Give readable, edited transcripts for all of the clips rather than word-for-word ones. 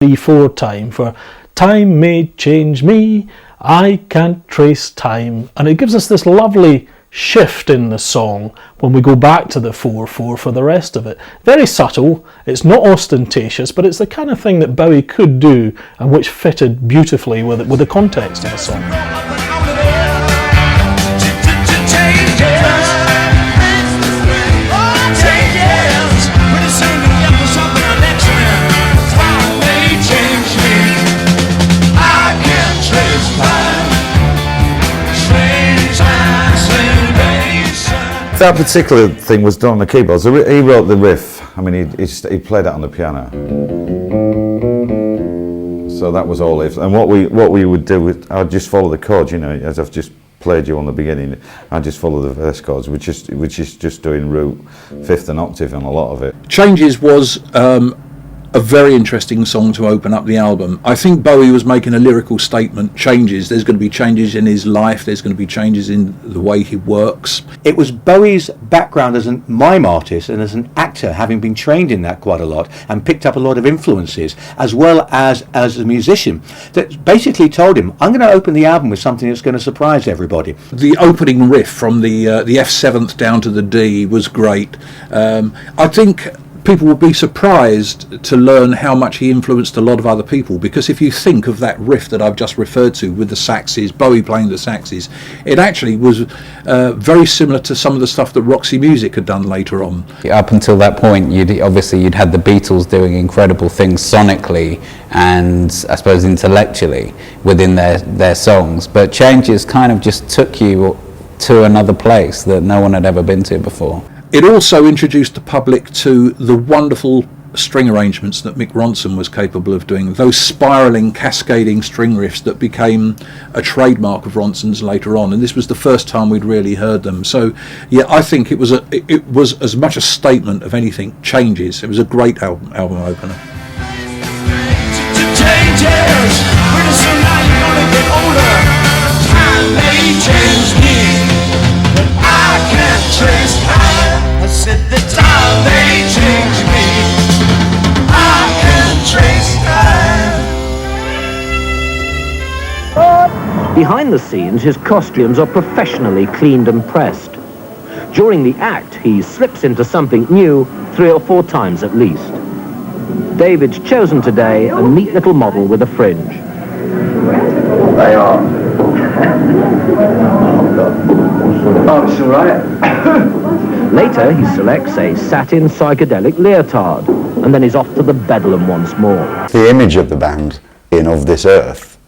3/4 time for time may change me, I can't trace time. And it gives us this lovely shift in the song when we go back to the 4/4 for the rest of it. Very subtle, it's not ostentatious, but it's the kind of thing that Bowie could do and which fitted beautifully with the context of the song. That particular thing was done on the keyboards. He wrote the riff. I mean, he played that on the piano. So that was all it. And what we would do, I'd just follow the chords, you know, as I've just played you on the beginning. I'd just follow the verse chords, which is just doing root, fifth, and octave on a lot of it. Changes was a very interesting song to open up the album. I think Bowie was making a lyrical statement. Changes. There's going to be changes in his life. There's going to be changes in the way he works. It was Bowie's background as a mime artist and as an actor, having been trained in that quite a lot and picked up a lot of influences, as well as a musician, that basically told him, I'm going to open the album with something that's going to surprise everybody. The opening riff from the F7th down to the D was great. I think people would be surprised to learn how much he influenced a lot of other people, because if you think of that riff that I've just referred to with the saxes, Bowie playing the saxes, it actually was very similar to some of the stuff that Roxy Music had done later on. Up until that point, you'd had the Beatles doing incredible things sonically and I suppose intellectually within their songs, but Changes kind of just took you to another place that no one had ever been to before. It also introduced the public to the wonderful string arrangements that Mick Ronson was capable of doing, those spiralling, cascading string riffs that became a trademark of Ronson's later on, and this was the first time we'd really heard them. So yeah, I think it was as much a statement of anything. Changes. It was a great album opener. Changes. Pretty soon now you're gonna get older. Time may change me, but I can't trace time. I said the time may change me, I can't trace time. Behind the scenes, his costumes are professionally cleaned and pressed. During the act, he slips into something new 3 or 4 times at least. David's chosen today a neat little model with a fringe. They are. Oh, it's all right. Later, he selects a satin psychedelic leotard, and then he's off to the bedlam once more. The image of the band being of this earth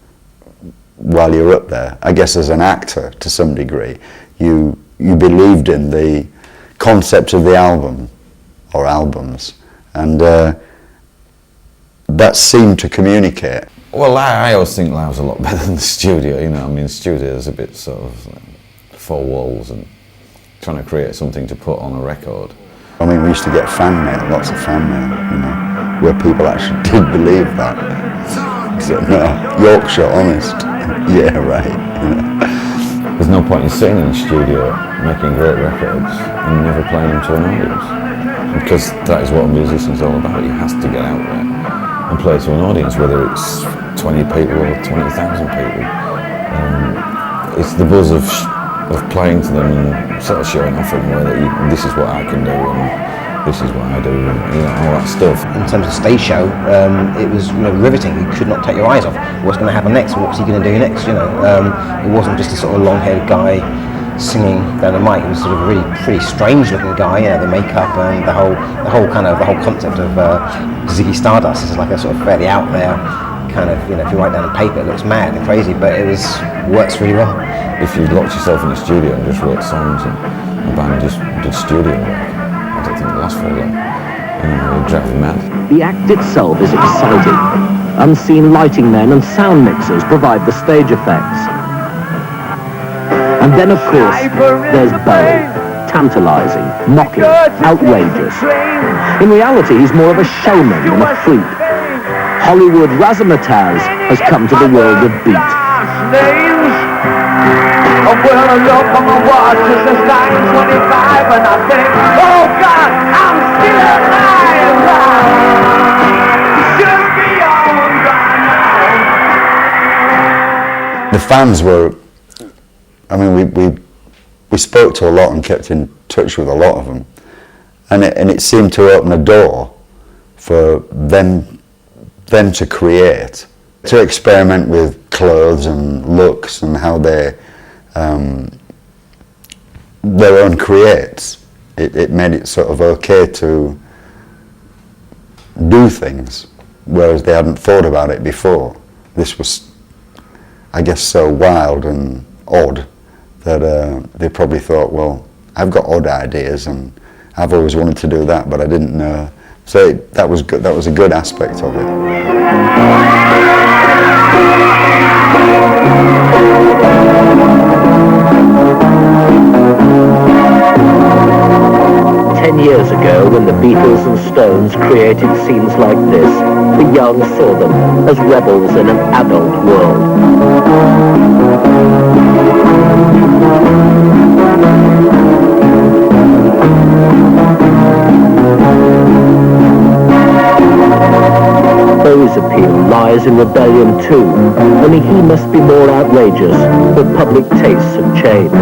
while you're up there, I guess as an actor to some degree, you believed in the concept of the album or albums, and that seemed to communicate. Well, I always think live's a lot better than the studio, you know. I mean, the studio is a bit sort of 4 walls and trying to create something to put on a record. I mean, we used to get fan mail, lots of fan mail, you know, where people actually did believe that. So, no, Yorkshire, honest, yeah, right. You know. There's no point in sitting in the studio making great records and never playing them to an audience, because that is what a musician's all about. He has to get out there and play to an audience, whether it's 20 people or 20,000 people. It's the buzz of playing to them and sort of showing off in a way that this is what I can do and this is what I do, and you know, all that stuff. In terms of stage show, it was riveting. You could not take your eyes off what's going to happen next, what's he going to do next, you know. It wasn't just a sort of long-haired guy singing down the mic. He was sort of a really pretty strange-looking guy, you know, the makeup and the whole concept of Ziggy Stardust is like a sort of fairly out there kind of, you know, if you write down on paper it looks mad and crazy, but it works really well. If you locked yourself in the studio and just wrote songs and the band just did studio work, I don't think it'd last very long. You know, it'd drive you mad. The act itself is exciting. Unseen lighting men and sound mixers provide the stage effects. And then, of course, there's Bowie. Tantalising, mocking, outrageous. In reality, he's more of a showman than a freak. Hollywood razzmatazz has come to the world of beat. Oh, well, I look on my watch, it's 9:25, and I think, oh God, I'm still alive. Should be on the fans were, I mean, we spoke to a lot and kept in touch with a lot of them, and it seemed to open a door for them to create, to experiment with clothes and looks and how they their own creates. It made it sort of okay to do things, whereas they hadn't thought about it before. This was, I guess, so wild and odd that they probably thought, well, I've got odd ideas and I've always wanted to do that, but I didn't know. So that was good. That was a good aspect of it. 10 years ago, when the Beatles and Stones created scenes like this, the young saw them as rebels in an adult world. Bowie's appeal lies in rebellion too, only he must be more outrageous, for public tastes have changed.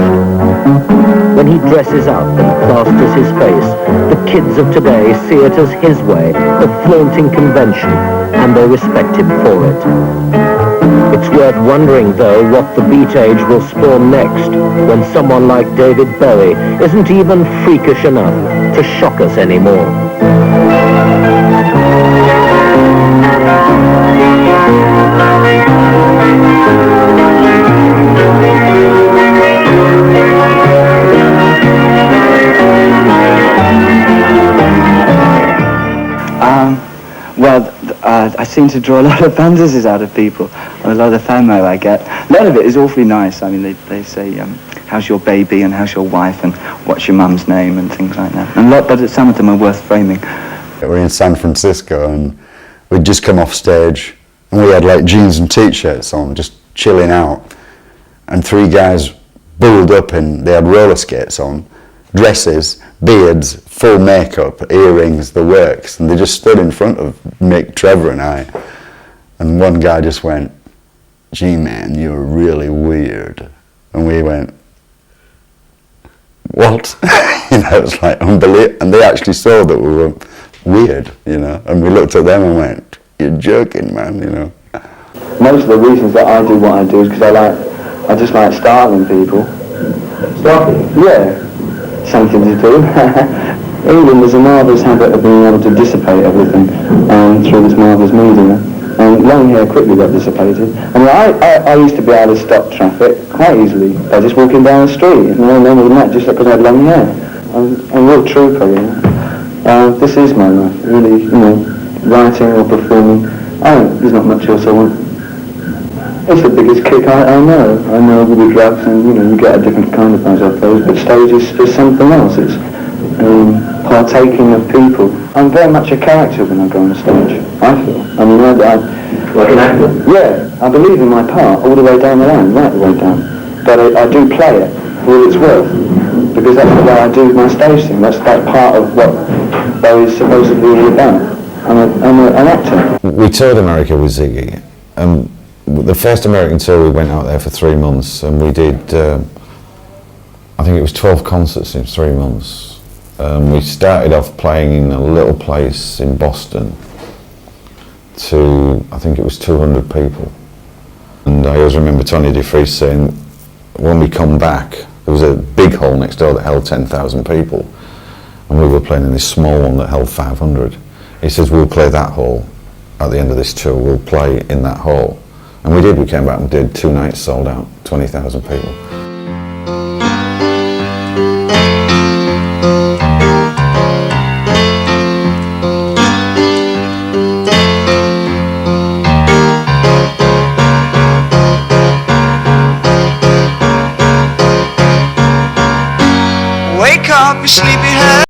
When he dresses up and plasters his face, the kids of today see it as his way of flaunting convention, and they respect him for it. It's worth wondering, though, what the beat age will spawn next, when someone like David Bowie isn't even freakish enough to shock us anymore. I seem to draw a lot of fantasies out of people, and a lot of the fan mail I get. A lot of it is awfully nice. I mean, they say, how's your baby, and how's your wife, and what's your mum's name, and things like that. But some of them are worth framing. We're in San Francisco, and we'd just come off stage, and we had like jeans and t-shirts on, just chilling out, and three guys bulled up and they had roller skates on, dresses, beards, full makeup, earrings, the works, and they just stood in front of Mick, Trevor and I, and one guy just went, "Gee man, you're really weird," and we went, "What?" It was like unbelievable, and they actually saw that we were weird, and we looked at them and went, "You're joking, man," Most of the reasons that I do what I do is because I just like startling people. Startling? Yeah. Something to do. England has a marvellous habit of being able to dissipate everything through this marvellous media. And long hair quickly got dissipated. I mean, I used to be able to stop traffic quite easily by just walking down the street. No more than that, just because I had long hair. I'm a real trooper, This is my life, really, writing or performing. There's not much else I want. It's the biggest kick I know. I know with the drugs, and you get a different kind of buzz off those, but stage is something else. It's partaking of people. I'm very much a character when I go on stage, I feel. I mean, like an actor? Yeah, I believe in my part all the way down the line, right the way down. But I do play it for all it's worth, because that's the way I do my stage thing. That's part of what Bowie's supposedly all about. I'm an actor. We toured America with Ziggy. The first American tour, we went out there for 3 months, and we did, I think it was 12 concerts in 3 months. We started off playing in a little place in Boston to, I think it was 200 people. And I always remember Tony DeFries saying, when we come back, there was a big hall next door that held 10,000 people, and we were playing in this small one that held 500. He says, we'll play that hall at the end of this tour, we'll play in that hall. And we did, we came back and did 2 nights sold out, 20,000 people. Wake up, you sleepyhead.